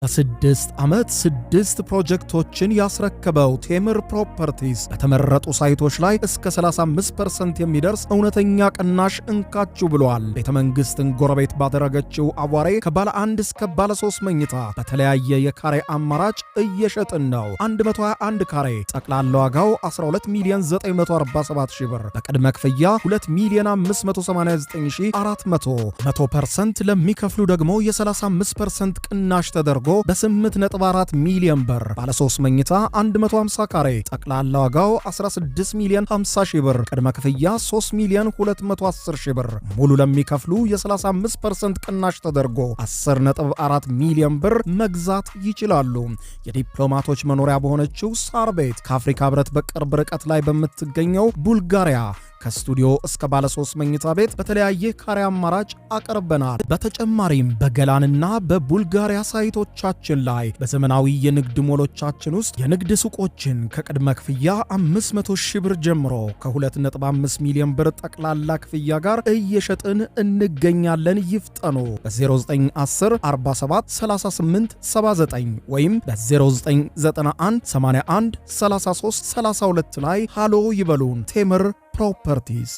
ለስድስት ዓመት 6 ፕሮጀክቶችን ያስረከበው ቴምር ፕሮፐርቲስ በተመረጡ ሳይቶች ላይ እስከ 35% የሚደርስ እውነተኛ ቅናሽ እንካችሁ ብሏል። ቤተ መንግስትን ጎረቤት ባደረገችው አዋሬ ከባለ 1 እስከ ባለ 3 መኝታ በተለያየ የካሬ አማራጭ እየሸጥን ነው። 121 ካሬ ጠቅላላ ዋጋው 12,947,000 ብር በቅድመ ክፍያ 2,589,400 100% ለሚከፍሉ ደግሞ የ35% ቅናሽ ተደርጎ በ8.4 ሚሊዮን ብር ባለ 3 መኝታ 150 ካሬ ጠቅላላ ዋጋው 16,050,000 ብር ቅድመ ክፍያ 3,210,000 ብር ሙሉ ለሚከፍሉ የ35% ቅናሽ ተደርጎ 10.4 ሚሊዮን ብር መግዛት ይችላሉ። የዲፕሎማቶች መኖሪያ በሆነችው ሳር ቤት ከአፍሪካ ህብረት በቅርብ ርቀት ላይ በምትገኘው ቡልጋሪያ ከስቱዲዮ እስከ ባለ 3 መኝታ ቤት በተለያየ ካሬ አማራጭ አቀርበናል። በተጨማሪም በገላንና በቡልጋሪያ ሳይቶቻችን ላይ በዘመናዊ የንግድ ሞሎቻችን ውስጥ የንግድ ሱቆችን ከቅድመ ክፍያ 500,000 ብር ጀምሮ ከ2.5 ሚሊዮን ብር ጠቅላላ ክፍያ ጋር እየሸጥን እንገኛለን። ይፍጠኑ። በ0910 47 38 79 ወይም በ0991 81 33 32 ላይ ሃሎ ይበሉን። ቴምር ፕሮፐርቲስ።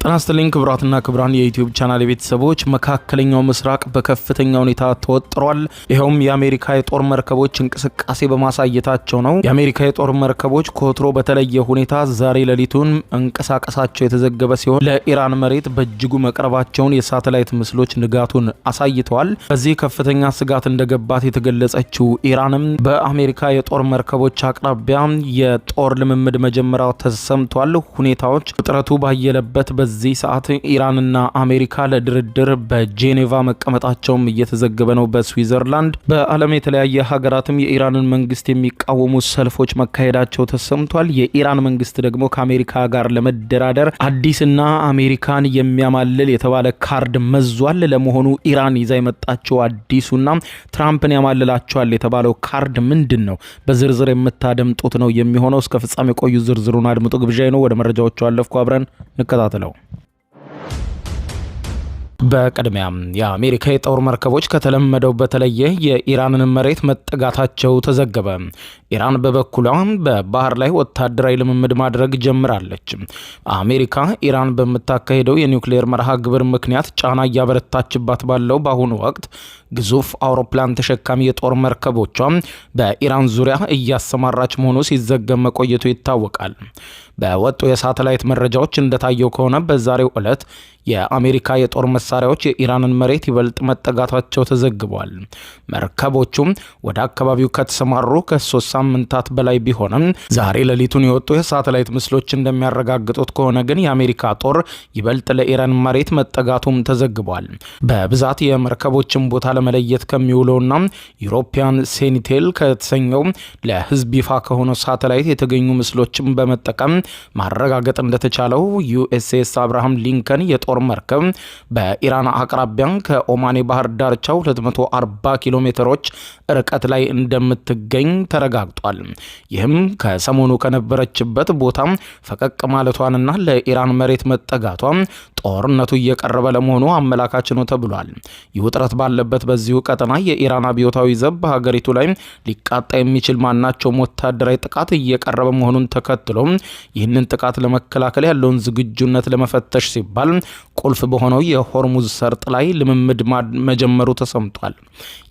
ጤናስጥልኝ ክብራትና ክብራን የዩቲዩብ ቻናል ቤተሰቦች፣ መካከለኛው ምስራቅ በከፍተኛ ሁኔታ ተወጥሯል። ይሄውም የአሜሪካ የጦር መርከቦች እንቅስቃሴ በማሳየታቸው ነው። የአሜሪካ የጦር መርከቦች ኮትሮ በተለየ ሁኔታ ዛሬ ሌሊቱን እንቅስቃሴያቸው የተዘገበ ሲሆን ለኢራን መሬት በእጅጉ መቅረባቸውን የሳተላይት ምስሎች ንጋቱን አሳይተዋል። በዚህ ከፍተኛ ስጋት እንደገባት የተገለጸችው ኢራንም በአሜሪካ የጦር መርከቦች አቅራቢያ የጦር ልምምድ መጀመሪያው ተሰምቷል። ሁኔታዎች ውጥረቱ ባየለበት በዚህ ሰዓት ኢራንና አሜሪካ ለድርድር በጄኔቫ መቀመጣቸውም እየተዘገበ ነው። በስዊዘርላንድ በዓለም የተለያየ ሀገራትም የኢራንን መንግስት የሚቃወሙ ሰልፎች መካሄዳቸው ተሰምቷል። የኢራን መንግስት ደግሞ ከአሜሪካ ጋር ለመደራደር አዲስና አሜሪካን የሚያማልል የተባለ ካርድ መዟል። ለመሆኑ ኢራን ይዛ የመጣቸው አዲሱና ትራምፕን ያማልላቸዋል የተባለው ካርድ ምንድን ነው? በዝርዝር የምታደምጡት ነው የሚሆነው። እስከ ፍጻሜ ቆዩ። ዝርዝሩን አድምጡ ግብዣዬ ነው። ወደ መረጃዎቹ አለፍኩ። አብረን እንከታተለው። በቀድሚያ የአሜሪካ የጦር መርከቦች ከተለመደው በተለየ የኢራንን መሬት መጠጋታቸው ተዘገበ። ኢራን በበኩሏ በባህር ላይ ወታደራዊ ልምምድ ማድረግ ጀምራለች። አሜሪካ ኢራን በምታካሄደው የኒውክሌር መርሃ ግብር ምክንያት ጫና እያበረታችባት ባለው በአሁኑ ወቅት ግዙፍ አውሮፕላን ተሸካሚ የጦር መርከቦቿ በኢራን ዙሪያ እያሰማራች መሆኑ ሲዘገብ መቆየቱ ይታወቃል። በወጡ የሳተላይት መረጃዎች እንደታየው ከሆነ በዛሬው ዕለት የአሜሪካ የጦር መሳሪያዎች የኢራንን መሬት ይበልጥ መጠጋታቸው ተዘግቧል። መርከቦቹም ወደ አካባቢው ከተሰማሩ ከ3 ሳምንታት በላይ ቢሆንም ዛሬ ሌሊቱን የወጡ የሳተላይት ምስሎች እንደሚያረጋግጡት ከሆነ ግን የአሜሪካ ጦር ይበልጥ ለኢራን መሬት መጠጋቱም ተዘግቧል። በብዛት የመርከቦችን ቦታ ለመለየት ከሚውለውና ዩሮፒያን ሴኒቴል ከተሰኘው ለህዝብ ይፋ ከሆነው ሳተላይት የተገኙ ምስሎችን በመጠቀም ማረጋገጥ እንደተቻለው ዩኤስኤስ አብርሃም ሊንከን የጦር መርከብ በኢራን አቅራቢያ ከኦማኔ ባህር ዳርቻ 240 ኪሎ ሜትሮች ርቀት ላይ እንደምትገኝ ተረጋግጧል። ይህም ከሰሞኑ ከነበረችበት ቦታ ፈቀቅ ማለቷንና ለኢራን መሬት መጠጋቷ ጦርነቱ እየቀረበ ለመሆኑ አመላካች ነው ተብሏል። ይህ ውጥረት ባለበት በዚሁ ቀጠና የኢራን አብዮታዊ ዘብ በሀገሪቱ ላይ ሊቃጣ የሚችል ማናቸውም ወታደራዊ ጥቃት እየቀረበ መሆኑን ተከትሎ ይህንን ጥቃት ለመከላከል ያለውን ዝግጁነት ለመፈተሽ ሲባል ቁልፍ በሆነው የሆርሙዝ ሰርጥ ላይ ልምምድ መጀመሩ ተሰምቷል።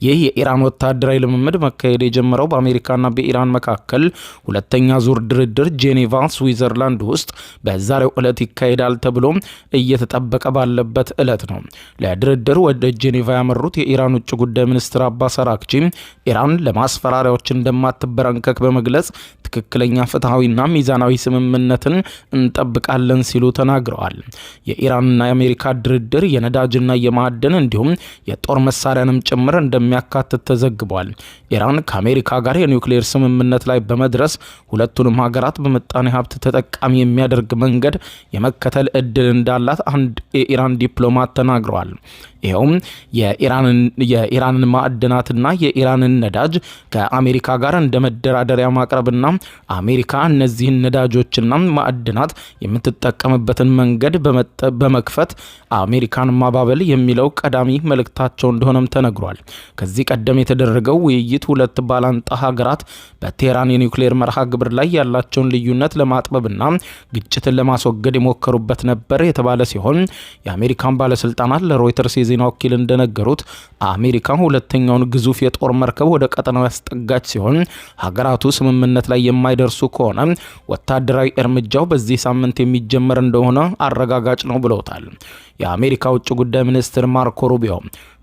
ይህ የኢራን ወታደራዊ ልምምድ መካሄድ የጀመረው በአሜሪካና በኢራን መካከል ሁለተኛ ዙር ድርድር ጄኔቫ ስዊዘርላንድ ውስጥ በዛሬው ዕለት ይካሄዳል ተብሎ እየተጠበቀ ባለበት ዕለት ነው። ለድርድር ወደ ጄኔቫ ያመሩት የኢራን ውጭ ጉዳይ ሚኒስትር አባስ አራግቺ ኢራን ለማስፈራሪያዎች እንደማትበረከክ በመግለጽ ትክክለኛ ፍትሃዊና ሚዛናዊ ስምምነትን እንጠብቃለን ሲሉ ተናግረዋል። የኢራንና የአሜሪካ ድርድር የነዳጅና የማዕድን እንዲሁም የጦር መሳሪያንም ጭምር እንደሚያካትት ተዘግቧል። ኢራን ከአሜሪካ ጋር የኒውክሌር ስምምነት ላይ በመድረስ ሁለቱንም ሀገራት በመጣኔ ሀብት ተጠቃሚ የሚያደርግ መንገድ የመከተል እድል እንዳላት አንድ የኢራን ዲፕሎማት ተናግረዋል። ይኸውም የኢራንን ማዕድናትና የኢራንን ነዳጅ ከአሜሪካ ጋር እንደ መደራደሪያ ማቅረብና አሜሪካ እነዚህን ነዳጆችና ማዕድናት የምትጠቀምበትን መንገድ በመክፈት አሜሪካን ማባበል የሚለው ቀዳሚ መልእክታቸው እንደሆነም ተነግሯል። ከዚህ ቀደም የተደረገው ውይይት ሁለት ባላንጣ ሀገራት በቴህራን የኒውክሌር መርሃ ግብር ላይ ያላቸውን ልዩነት ለማጥበብና ግጭትን ለማስወገድ የሞከሩበት ነበር የተባለ ሲሆን የአሜሪካን ባለስልጣናት ለሮይተርስ የዜና ወኪል እንደነገሩት አሜሪካ ሁለተኛውን ግዙፍ የጦር መርከብ ወደ ቀጠናው ያስጠጋች ሲሆን ሀገራቱ ስምምነት ላይ የማይደርሱ ከሆነ ወታደራዊ እርምጃው በዚህ ሳምንት የሚጀመር እንደሆነ አረጋጋጭ ነው ብለውታል። የአሜሪካ ውጭ ጉዳይ ሚኒስትር ማርኮ ሩቢዮ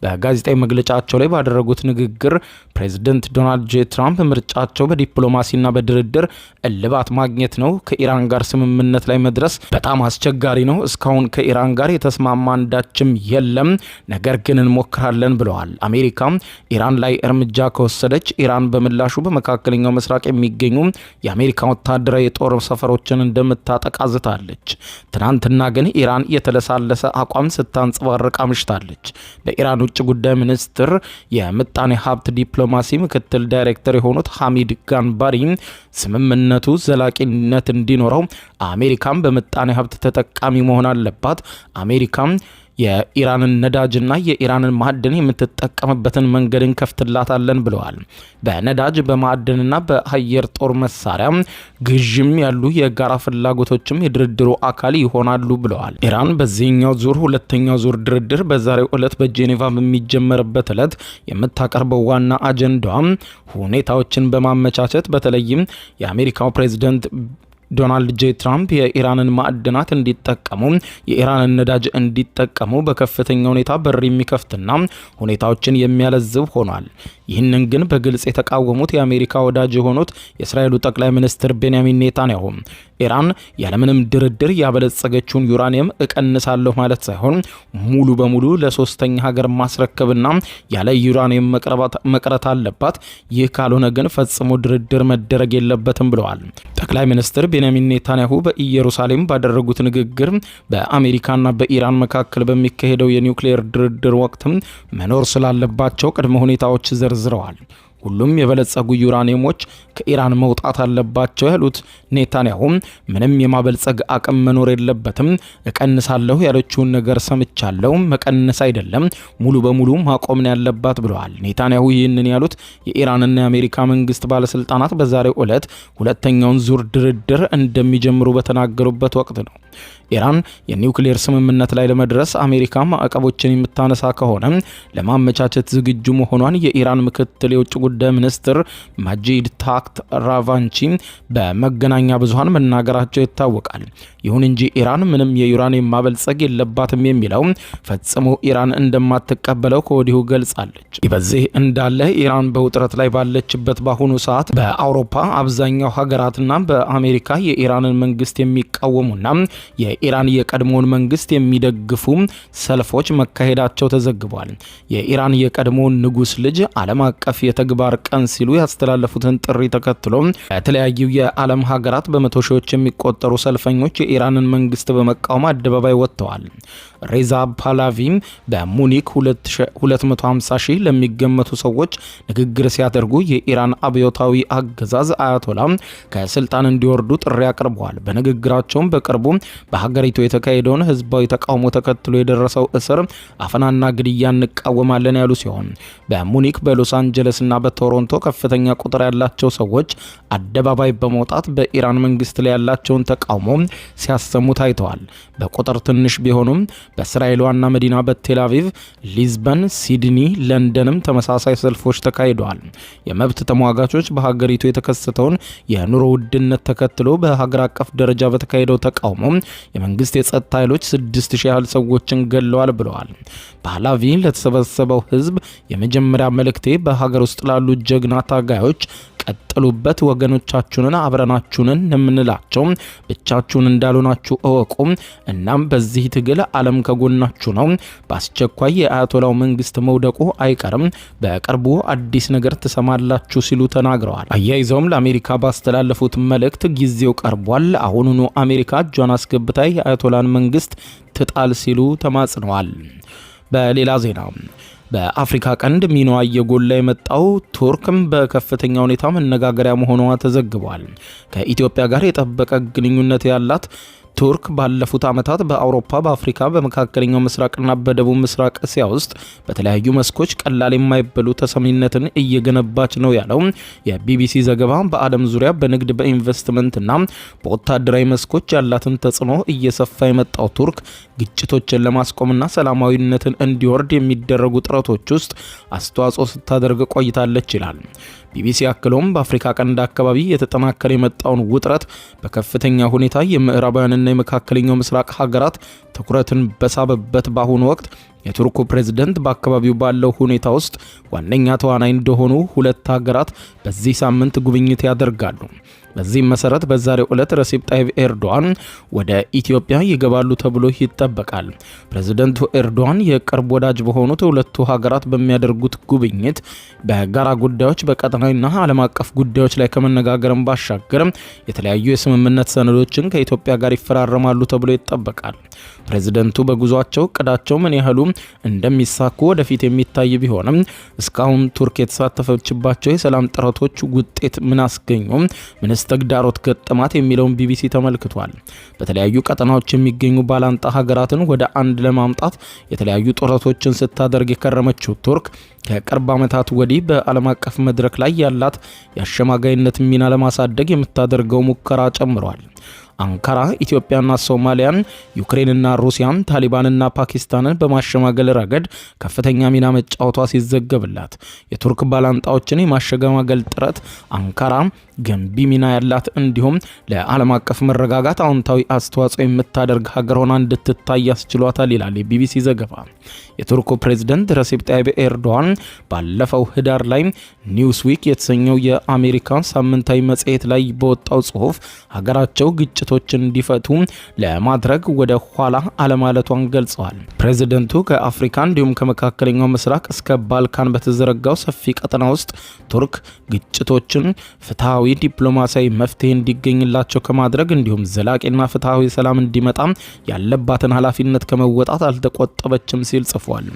በጋዜጣዊ መግለጫቸው ላይ ባደረጉት ንግግር ፕሬዚደንት ዶናልድ ጄ ትራምፕ ምርጫቸው በዲፕሎማሲና በድርድር እልባት ማግኘት ነው። ከኢራን ጋር ስምምነት ላይ መድረስ በጣም አስቸጋሪ ነው። እስካሁን ከኢራን ጋር የተስማማ አንዳችም የለም፣ ነገር ግን እንሞክራለን ብለዋል። አሜሪካ ኢራን ላይ እርምጃ ከወሰደች ኢራን በምላሹ በመካከለኛው ምስራቅ የሚገኙ የአሜሪካ ወታደራዊ የጦር ሰፈሮችን እንደምታጠቃ ዝታለች። ትናንትና ግን ኢራን የተለሳለሰ አቋም ስታንጸባርቅ አምሽታለች። በኢራን ውጭ ጉዳይ ሚኒስትር የምጣኔ ሀብት ዲፕሎማሲ ምክትል ዳይሬክተር የሆኑት ሐሚድ ጋንባሪ ስምምነቱ ዘላቂነት እንዲኖረው አሜሪካም በምጣኔ ሀብት ተጠቃሚ መሆን አለባት። አሜሪካም የኢራንን ነዳጅና የኢራንን ማዕድን የምትጠቀምበትን መንገድ እንከፍትላታለን ብለዋል። በነዳጅ በማዕድንና በአየር ጦር መሳሪያ ግዥም ያሉ የጋራ ፍላጎቶችም የድርድሩ አካል ይሆናሉ ብለዋል። ኢራን በዚህኛው ዙር ሁለተኛው ዙር ድርድር በዛሬው ዕለት በጄኔቫ በሚጀመርበት ዕለት የምታቀርበው ዋና አጀንዳዋ ሁኔታዎችን በማመቻቸት በተለይም የአሜሪካው ፕሬዝዳንት ዶናልድ ጄ ትራምፕ የኢራንን ማዕድናት እንዲጠቀሙ የኢራንን ነዳጅ እንዲጠቀሙ በከፍተኛ ሁኔታ በር የሚከፍትና ሁኔታዎችን የሚያለዝብ ሆኗል። ይህንን ግን በግልጽ የተቃወሙት የአሜሪካ ወዳጅ የሆኑት የእስራኤሉ ጠቅላይ ሚኒስትር ቤንያሚን ኔታንያሁ ኢራን ያለምንም ድርድር ያበለጸገችውን ዩራኒየም እቀንሳለሁ ማለት ሳይሆን ሙሉ በሙሉ ለሶስተኛ ሀገር ማስረከብና ያለ ዩራኒየም መቅረት አለባት። ይህ ካልሆነ ግን ፈጽሞ ድርድር መደረግ የለበትም ብለዋል። ጠቅላይ ሚኒስትር ቤንያሚን ኔታንያሁ በኢየሩሳሌም ባደረጉት ንግግር በአሜሪካና በኢራን መካከል በሚካሄደው የኒውክሌር ድርድር ወቅት መኖር ስላለባቸው ቅድመ ሁኔታዎች ዘርዝረዋል። ሁሉም የበለጸጉ ዩራኒየሞች ከኢራን መውጣት አለባቸው ያሉት ኔታንያሁ ምንም የማበልጸግ አቅም መኖር የለበትም፣ እቀንሳለሁ ያለችውን ነገር ሰምቻለሁ፣ መቀነስ አይደለም ሙሉ በሙሉ ማቆም ነው ያለባት ብለዋል። ኔታንያሁ ይህንን ያሉት የኢራንና የአሜሪካ መንግስት ባለስልጣናት በዛሬው ዕለት ሁለተኛውን ዙር ድርድር እንደሚጀምሩ በተናገሩበት ወቅት ነው። ኢራን የኒውክሌር ስምምነት ላይ ለመድረስ አሜሪካ ማዕቀቦችን የምታነሳ ከሆነ ለማመቻቸት ዝግጁ መሆኗን የኢራን ምክትል የውጭ ጉዳይ ሚኒስትር ማጂድ ታክት ራቫንቺ በመገናኛ ብዙሃን መናገራቸው ይታወቃል። ይሁን እንጂ ኢራን ምንም የዩራኒየም ማበልጸግ የለባትም የሚለው ፈጽሞ ኢራን እንደማትቀበለው ከወዲሁ ገልጻለች። በዚህ እንዳለ ኢራን በውጥረት ላይ ባለችበት በአሁኑ ሰዓት በአውሮፓ አብዛኛው ሀገራትና በአሜሪካ የኢራንን መንግስት የሚቃወሙና የኢራን የቀድሞውን መንግስት የሚደግፉ ሰልፎች መካሄዳቸው ተዘግቧል። የኢራን የቀድሞውን ንጉስ ልጅ ዓለም አቀፍ የተግባር ቀን ሲሉ ያስተላለፉትን ጥሪ ተከትሎ በተለያዩ የዓለም ሀገራት በመቶ ሺዎች የሚቆጠሩ ሰልፈኞች የኢራንን መንግስት በመቃወም አደባባይ ወጥተዋል። ሬዛ ፓላቪ በሙኒክ 250 ሺህ ለሚገመቱ ሰዎች ንግግር ሲያደርጉ የኢራን አብዮታዊ አገዛዝ አያቶላ ከስልጣን እንዲወርዱ ጥሪ አቅርበዋል። በንግግራቸውም በቅርቡ በሀገሪቱ የተካሄደውን ህዝባዊ ተቃውሞ ተከትሎ የደረሰው እስር፣ አፈናና ግድያ እንቃወማለን ያሉ ሲሆን በሙኒክ በሎስ አንጀለስና በቶሮንቶ ከፍተኛ ቁጥር ያላቸው ሰዎች አደባባይ በመውጣት በኢራን መንግስት ላይ ያላቸውን ተቃውሞ ሲያሰሙ ታይተዋል። በቁጥር ትንሽ ቢሆኑም በእስራኤል ዋና መዲና በቴል አቪቭ፣ ሊዝበን፣ ሲድኒ፣ ለንደንም ተመሳሳይ ሰልፎች ተካሂደዋል። የመብት ተሟጋቾች በሀገሪቱ የተከሰተውን የኑሮ ውድነት ተከትሎ በሀገር አቀፍ ደረጃ በተካሄደው ተቃውሞ የመንግስት የጸጥታ ኃይሎች 6000 ያህል ሰዎችን ገለዋል ብለዋል። ፓላቪ ለተሰበሰበው ህዝብ የመጀመሪያ መልእክቴ በሀገር ውስጥ ላሉ ጀግና ታጋዮች ቀጥሉበት፣ ወገኖቻችሁን አብረናችሁን የምንላቸው ብቻችሁን እንዳልሆናችሁ እወቁ። እናም በዚህ ትግል ዓለም ከጎናችሁ ነው። በአስቸኳይ የአያቶላው መንግስት መውደቁ አይቀርም። በቅርቡ አዲስ ነገር ትሰማላችሁ ሲሉ ተናግረዋል። አያይዘውም ለአሜሪካ ባስተላለፉት መልእክት ጊዜው ቀርቧል፣ አሁኑኑ አሜሪካ እጇን አስገብታ የአያቶላን መንግስት ትጣል ሲሉ ተማጽነዋል። በሌላ ዜና በአፍሪካ ቀንድ ሚናዋ እየጎላ የመጣው ቱርክም በከፍተኛ ሁኔታ መነጋገሪያ መሆኗ ተዘግቧል። ከኢትዮጵያ ጋር የጠበቀ ግንኙነት ያላት ቱርክ ባለፉት ዓመታት በአውሮፓ፣ በአፍሪካ፣ በመካከለኛው ምስራቅና በደቡብ ምስራቅ እስያ ውስጥ በተለያዩ መስኮች ቀላል የማይበሉ ተሰሚነትን እየገነባች ነው ያለው የቢቢሲ ዘገባ በዓለም ዙሪያ በንግድ በኢንቨስትመንትና በወታደራዊ መስኮች ያላትን ተጽዕኖ እየሰፋ የመጣው ቱርክ ግጭቶችን ለማስቆምና ሰላማዊነትን እንዲወርድ የሚደረጉ ጥረቶች ውስጥ አስተዋጽኦ ስታደርግ ቆይታለች ይላል። ቢቢሲ አክሎም በአፍሪካ ቀንድ አካባቢ የተጠናከረ የመጣውን ውጥረት በከፍተኛ ሁኔታ የምዕራባውያንና የመካከለኛው ምስራቅ ሀገራት ትኩረትን በሳበበት በአሁኑ ወቅት የቱርኩ ፕሬዝደንት በአካባቢው ባለው ሁኔታ ውስጥ ዋነኛ ተዋናይ እንደሆኑ ሁለት ሀገራት በዚህ ሳምንት ጉብኝት ያደርጋሉ። በዚህም መሰረት በዛሬው ዕለት ረሲፕ ጣይብ ኤርዶዋን ወደ ኢትዮጵያ ይገባሉ ተብሎ ይጠበቃል። ፕሬዝደንቱ ኤርዶዋን የቅርብ ወዳጅ በሆኑት ሁለቱ ሀገራት በሚያደርጉት ጉብኝት በጋራ ጉዳዮች፣ በቀጠናዊና ዓለም አቀፍ ጉዳዮች ላይ ከመነጋገርም ባሻገር የተለያዩ የስምምነት ሰነዶችን ከኢትዮጵያ ጋር ይፈራረማሉ ተብሎ ይጠበቃል። ፕሬዝደንቱ በጉዟቸው እቅዳቸው ምን ያህሉ እንደሚሳኩ ወደፊት የሚታይ ቢሆንም እስካሁን ቱርክ የተሳተፈችባቸው የሰላም ጥረቶች ውጤት ምን አስገኙ፣ ምንስ ተግዳሮት ገጠማት የሚለውን ቢቢሲ ተመልክቷል። በተለያዩ ቀጠናዎች የሚገኙ ባላንጣ ሀገራትን ወደ አንድ ለማምጣት የተለያዩ ጥረቶችን ስታደርግ የከረመችው ቱርክ ከቅርብ ዓመታት ወዲህ በዓለም አቀፍ መድረክ ላይ ያላት የአሸማጋይነት ሚና ለማሳደግ የምታደርገው ሙከራ ጨምሯል። አንካራ ኢትዮጵያና ሶማሊያን፣ ዩክሬንና ሩሲያን፣ ታሊባንና ፓኪስታንን በማሸማገል ረገድ ከፍተኛ ሚና መጫወቷ ሲዘገብላት የቱርክ ባላንጣዎችን የማሸማገል ጥረት አንካራ ገንቢ ሚና ያላት እንዲሁም ለዓለም አቀፍ መረጋጋት አዎንታዊ አስተዋጽኦ የምታደርግ ሀገር ሆና እንድትታይ ያስችሏታል ይላል የቢቢሲ ዘገባ። የቱርኩ ፕሬዝደንት ረሲፕ ጣይብ ኤርዶዋን ባለፈው ህዳር ላይ ኒውስዊክ የተሰኘው የአሜሪካ ሳምንታዊ መጽሔት ላይ በወጣው ጽሑፍ ሀገራቸው ግጭቶችን እንዲፈቱ ለማድረግ ወደ ኋላ አለማለቷን ገልጸዋል። ፕሬዝደንቱ ከአፍሪካ እንዲሁም ከመካከለኛው ምስራቅ እስከ ባልካን በተዘረጋው ሰፊ ቀጠና ውስጥ ቱርክ ግጭቶችን ፍትሐዊ ዲፕሎማሲያዊ መፍትሄ እንዲገኝላቸው ከማድረግ እንዲሁም ዘላቂና ፍትሐዊ ሰላም እንዲመጣ ያለባትን ኃላፊነት ከመወጣት አልተቆጠበችም ሲል ጽፏል።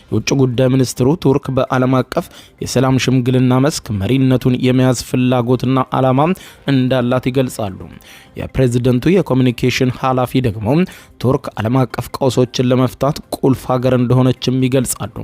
የውጭ ጉዳይ ሚኒስትሩ ቱርክ በዓለም አቀፍ የሰላም ሽምግልና መስክ መሪነቱን የመያዝ ፍላጎትና ዓላማ እንዳላት ይገልጻሉ። የፕሬዝደንቱ የኮሚኒኬሽን ኃላፊ ደግሞ ቱርክ ዓለም አቀፍ ቀውሶችን ለመፍታት ቁልፍ ሀገር እንደሆነችም ይገልጻሉ።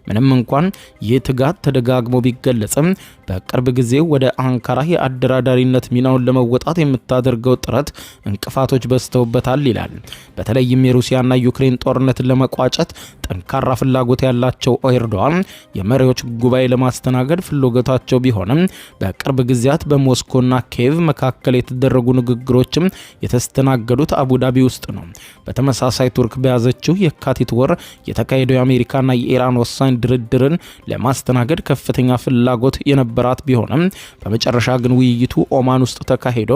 ምንም እንኳን ይህ ትጋት ተደጋግሞ ቢገለጽም በቅርብ ጊዜ ወደ አንካራ የአደራዳሪነት ሚናውን ለመወጣት የምታደርገው ጥረት እንቅፋቶች በዝተውበታል ይላል። በተለይም የሩሲያና ዩክሬን ጦርነትን ለመቋጨት ጠንካራ ፍላጎት ያላቸው ኤርዶዋን የመሪዎች ጉባኤ ለማስተናገድ ፍላጎታቸው ቢሆንም በቅርብ ጊዜያት በሞስኮና ኪየቭ መካከል የተደረጉ ንግግሮችም የተስተናገዱት አቡዳቢ ውስጥ ነው። በተመሳሳይ ቱርክ በያዘችው የካቲት ወር የተካሄደው የአሜሪካና የኢራን ወሳኝ ድርድርን ለማስተናገድ ከፍተኛ ፍላጎት የነበራት ቢሆንም በመጨረሻ ግን ውይይቱ ኦማን ውስጥ ተካሄዶ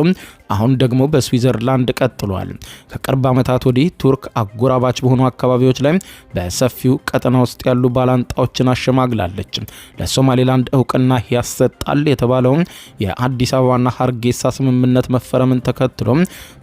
አሁን ደግሞ በስዊዘርላንድ ቀጥሏል። ከቅርብ ዓመታት ወዲህ ቱርክ አጎራባች በሆኑ አካባቢዎች ላይ በሰፊው ቀጠና ውስጥ ያሉ ባላንጣዎችን አሸማግላለች። ለሶማሌላንድ እውቅና ያሰጣል የተባለው የአዲስ አበባና ሀርጌሳ ስምምነት መፈረምን ተከትሎ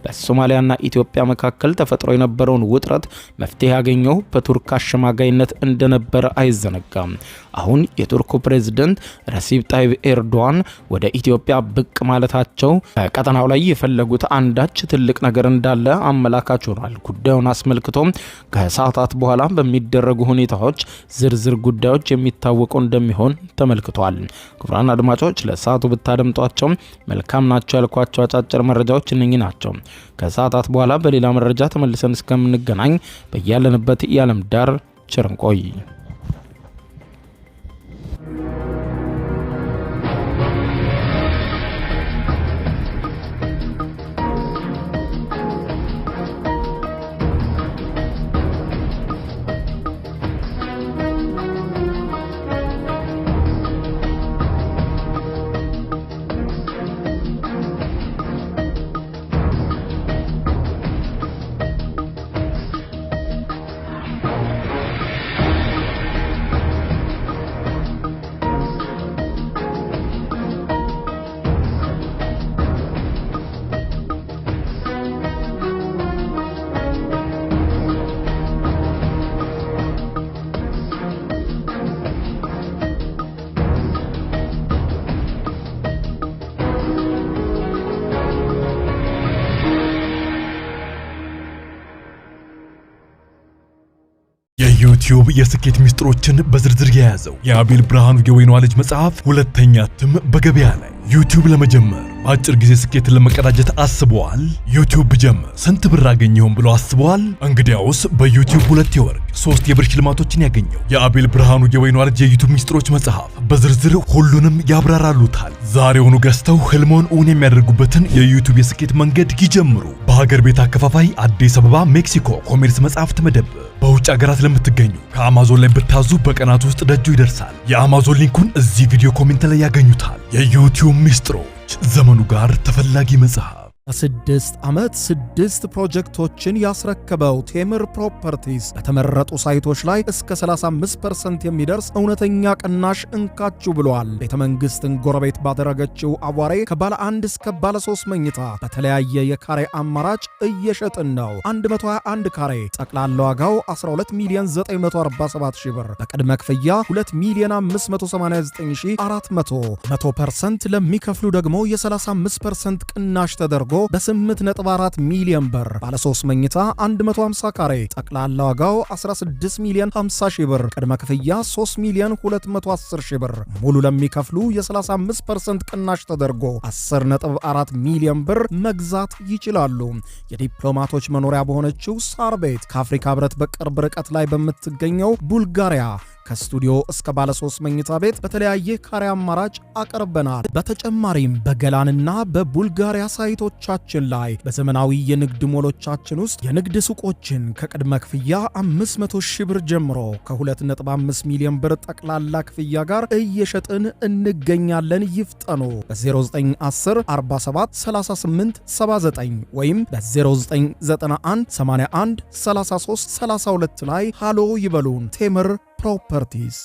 በሶማሊያና ኢትዮጵያ መካከል ተፈጥሮ የነበረውን ውጥረት መፍትሄ ያገኘው በቱርክ አሸማጋይነት እንደነበረ አይዘነጋም። አሁን የቱርኩ ፕሬዝደንት ረሲፕ ጣይብ ኤርዶዋን ወደ ኢትዮጵያ ብቅ ማለታቸው በቀጠናው ላይ የፈለጉት አንዳች ትልቅ ነገር እንዳለ አመላካች ሆኗል። ጉዳዩን አስመልክቶ ከሰዓታት በኋላ በሚደረጉ ሁኔታዎች ዝርዝር ጉዳዮች የሚታወቁ እንደሚሆን ተመልክቷል። ክቡራን አድማጮች ለሰዓቱ ብታደምጧቸው መልካም ናቸው ያልኳቸው አጫጭር መረጃዎች እነኚህ ናቸው። ከሰዓታት በኋላ በሌላ መረጃ ተመልሰን እስከምንገናኝ በያለንበት የዓለም ዳር ቸር እንቆይ። የዩቲዩብ የስኬት ሚስጥሮችን በዝርዝር የያዘው የአቤል ብርሃኑ የወይኗ ልጅ መጽሐፍ ሁለተኛ እትም በገበያ ላይ። ዩቲዩብ ለመጀመር በአጭር ጊዜ ስኬትን ለመቀዳጀት አስበዋል? ዩቲዩብ ብጀምር ስንት ብር አገኘሁም ብሎ አስበዋል? እንግዲያውስ በዩቲዩብ 2 የወርቅ 3 የብር ሽልማቶችን ያገኘው የአቤል ብርሃኑ የወይኗ ልጅ የዩቲዩብ ሚስጥሮች መጽሐፍ በዝርዝር ሁሉንም ያብራራሉታል። ዛሬውኑ ገዝተው ህልሞን እውን የሚያደርጉበትን የዩቲዩብ የስኬት መንገድ ይጀምሩ። በሀገር ቤት አከፋፋይ አዲስ አበባ ሜክሲኮ ኮሜርስ መጽሐፍት መደብር። በውጭ ሀገራት ለምትገኙ ከአማዞን ላይ ብታዙ በቀናት ውስጥ ደጁ ይደርሳል። የአማዞን ሊንኩን እዚህ ቪዲዮ ኮሜንት ላይ ያገኙታል። የዩቲዩብ ሚስጥሮች፣ ዘመኑ ጋር ተፈላጊ መጽሐፍ። በ6 ዓመት 6 ፕሮጀክቶችን ያስረከበው ቴምር ፕሮፐርቲስ በተመረጡ ሳይቶች ላይ እስከ 35% የሚደርስ እውነተኛ ቅናሽ እንካችሁ ብሏል። ቤተ መንግስትን ጎረቤት ባደረገችው አቧሬ ከባለ 1 እስከ ባለ 3 መኝታ በተለያየ የካሬ አማራጭ እየሸጥን ነው። 121 ካሬ ጠቅላላ ዋጋው 12,947,000 ብር፣ በቅድመ ክፍያ 2,589,400፣ 100% ለሚከፍሉ ደግሞ የ35% ቅናሽ ተደርጎ በ8.4 ሚሊዮን ብር ባለ 3 መኝታ 150 ካሬ ጠቅላላ ዋጋው 16,050,000 ብር፣ ቅድመ ክፍያ 3,210,000 ብር፣ ሙሉ ለሚከፍሉ የ35% ቅናሽ ተደርጎ 10.4 ሚሊዮን ብር መግዛት ይችላሉ። የዲፕሎማቶች መኖሪያ በሆነችው ሳር ቤት ከአፍሪካ ህብረት በቅርብ ርቀት ላይ በምትገኘው ቡልጋሪያ ከስቱዲዮ እስከ ባለ 3 መኝታ ቤት በተለያየ ካሬ አማራጭ አቀርበናል። በተጨማሪም በገላንና በቡልጋሪያ ሳይቶቻችን ላይ በዘመናዊ የንግድ ሞሎቻችን ውስጥ የንግድ ሱቆችን ከቅድመ ክፍያ 500,000 ብር ጀምሮ ከ2.5 ሚሊዮን ብር ጠቅላላ ክፍያ ጋር እየሸጥን እንገኛለን። ይፍጠኑ። በ0910 47 38 79 ወይም በ0991 81 33 32 ላይ ሃሎ ይበሉን። ቴምር ፕሮፐርቲስ